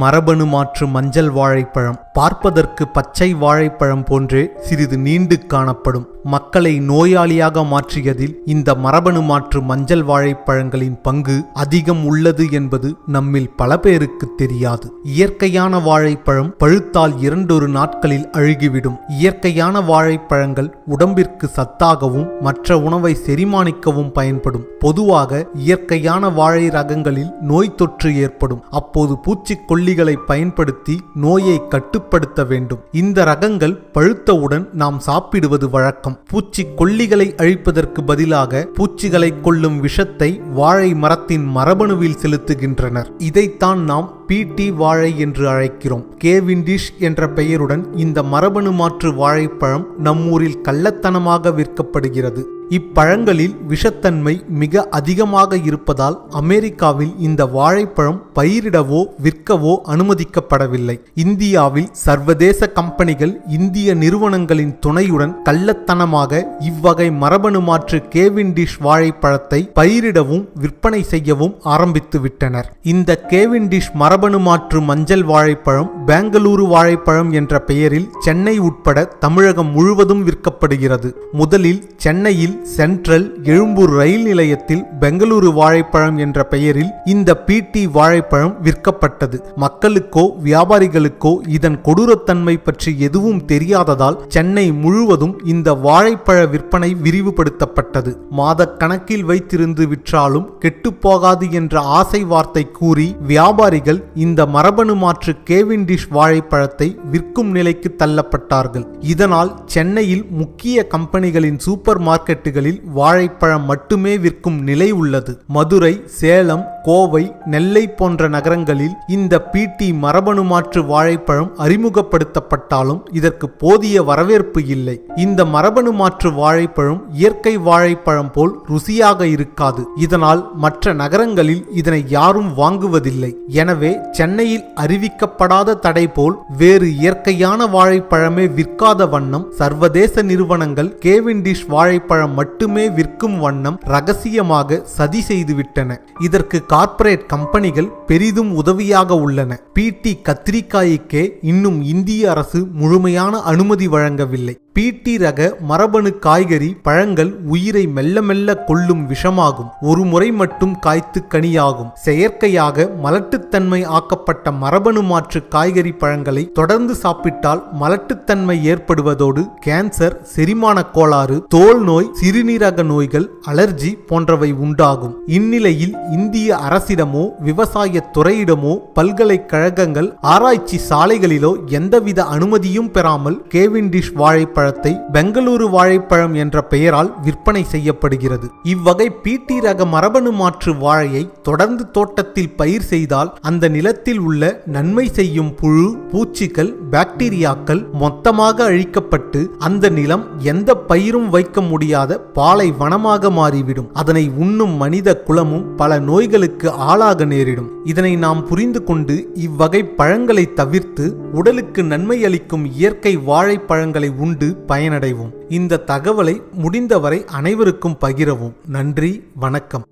மரபணு மாற்று மஞ்சள் வாழைப்பழம் பார்ப்பதற்கு பச்சை வாழைப்பழம் போன்றே சிறிது நீண்டு காணப்படும். மக்களை நோயாளியாக மாற்றியதில் இந்த மரபணு மாற்று மஞ்சள் வாழைப்பழங்களின் பங்கு அதிகம் உள்ளது என்பது நம்மில் பல பேருக்கு தெரியாது. இயற்கையான வாழைப்பழம் பழுத்தால் 2 நாட்களில் அழுகிவிடும். இயற்கையான வாழைப்பழங்கள் உடம்பிற்கு சத்தாகவும் மற்ற உணவை செரிமானிக்கவும் பயன்படும். பொதுவாக இயற்கையான வாழை ரகங்களில் நோய் தொற்று ஏற்படும். அப்போது பூச்சிக்கொல்லிகளை பயன்படுத்தி நோயை கட்டுப்படுத்த வேண்டும். இந்த ரகங்கள் பழுத்தவுடன் நாம் சாப்பிடுவது வழக்கம். பூச்சிக்கொல்லிகளை அழிப்பதற்கு பதிலாக பூச்சிகளை கொல்லும் விஷத்தை வாழை மரத்தின் மரபணுவில் செலுத்துகின்றனர். இதைத்தான் நாம் PT வாழை என்று அழைக்கிறோம். கேவிண்டிஷ் என்ற பெயருடன் இந்த மரபணு மாற்று வாழைப்பழம் நம்மூரில் கள்ளத்தனமாக விற்கப்படுகிறது. இப்பழங்களில் விஷத்தன்மை மிக அதிகமாக இருப்பதால் அமெரிக்காவில் இந்த வாழைப்பழம் பயிரிடவோ விற்கவோ அனுமதிக்கப்படவில்லை. இந்தியாவில் சர்வதேச கம்பெனிகள் இந்திய நிறுவனங்களின் துணையுடன் கள்ளத்தனமாக இவ்வகை மரபணு மாற்று கேவிண்டிஷ் வாழைப்பழத்தை பயிரிடவும் விற்பனை செய்யவும் ஆரம்பித்து விட்டனர். இந்த கேவிண்டிஷ் மரபணு மாற்று மஞ்சள் வாழைப்பழம் பெங்களூரு வாழைப்பழம் என்ற பெயரில் சென்னை உட்பட தமிழகம் முழுவதும் விற்கப்படுகிறது. முதலில் சென்னையில் சென்ட்ரல் எழும்பூர் ரயில் நிலையத்தில் பெங்களூரு வாழைப்பழம் என்ற பெயரில் இந்த PT வாழைப்பழம் விற்கப்பட்டது. மக்களுக்கோ வியாபாரிகளுக்கோ இதன் கொடூரத்தன்மை பற்றி எதுவும் தெரியாததால் சென்னை முழுவதும் இந்த வாழைப்பழ விற்பனை விரிவுபடுத்தப்பட்டது. மாதக்கணக்கில் வைத்திருந்து விற்றாலும் கெட்டுப்போகாது என்ற ஆசை வார்த்தை கூறி வியாபாரிகள் இந்த மரபணு மாற்று கேவிண்டிஷ் வாழைப்பழத்தை விற்கும் நிலைக்கு தள்ளப்பட்டார்கள். இதனால் சென்னையில் முக்கிய கம்பெனிகளின் சூப்பர் மார்க்கெட்டுகளில் வாழைப்பழம் மட்டுமே விற்கும் நிலை உள்ளது. மதுரை, சேலம், கோவை, நெல்லை போன்ற நகரங்களில் இந்த PT மரபணு மாற்று வாழைப்பழம் அறிமுகப்படுத்தப்பட்டாலும் இதற்கு போதிய வரவேற்பு இல்லை. இந்த மரபணு மாற்று வாழைப்பழம் இயற்கை வாழைப்பழம் போல் ருசியாக இருக்காது. இதனால் மற்ற நகரங்களில் இதனை யாரும் வாங்குவதில்லை. எனவே சென்னையில் அறிவிக்கப்படாத தடை போல் வேறு இயற்கையான வாழைப்பழமே விற்காத வண்ணம் சர்வதேச நிறுவனங்கள் கேவிண்டிஷ் வாழைப்பழம் மட்டுமே விற்கும் வண்ணம் ரகசியமாக சதி செய்துவிட்டன. இதற்கு கார்ப்பரேட் கம்பெனிகள் பெரிதும் உதவியாக உள்ளன. PT கத்திரிக்காய்க்கே இன்னும் இந்திய அரசு முழுமையான அனுமதி வழங்கவில்லை. PT ரக மரபணு காய்கறி பழங்கள் உயிரை மெல்ல மெல்ல கொல்லும் விஷமாகும். ஒரு முறை மட்டும் காய்த்து கனியாகும். செயற்கையாக மலட்டுத்தன்மை ஆக்கப்பட்ட மரபணு மாற்று காய்கறி பழங்களை தொடர்ந்து சாப்பிட்டால் மலட்டுத்தன்மை ஏற்படுவதோடு கேன்சர், செரிமான கோளாறு, தோல் நோய், சிறுநீரக நோய்கள், அலர்ஜி போன்றவை உண்டாகும். இந்நிலையில் இந்திய அரசிடமோ விவசாய துறையிடமோ பல்கலைக்கழகங்கள் ஆராய்ச்சி சாலைகளிலோ எந்தவித அனுமதியும் பெறாமல் கேவிண்டிஷ் வாழைப்பழத்தை பெங்களூரு வாழைப்பழம் என்ற பெயரால் விற்பனை செய்யப்படுகிறது. இவ்வகை PT ரக மரபணு மாற்று வாழையை தொடர்ந்து தோட்டத்தில் பயிர் செய்தால் அந்த நிலத்தில் உள்ள நன்மை செய்யும் புழு, பூச்சிகள், பாக்டீரியாக்கள் மொத்தமாக அழிக்கப்பட்டு அந்த நிலம் எந்த பயிரும் வைக்க முடியாத பாலை வனமாக மாறிவிடும். அதனை உண்ணும் மனித குலமும் பல நோய்களுக்கு ஆளாக நேரிடும். இதனை நாம் புரிந்து கொண்டு இவ்வகை பழங்களை தவிர்த்து உடலுக்கு நன்மை அளிக்கும் இயற்கை வாழைப்பழங்களை உண்டு பயனடைவோம். இந்த தகவலை முடிந்தவரை அனைவருக்கும் பகிரவும். நன்றி, வணக்கம்.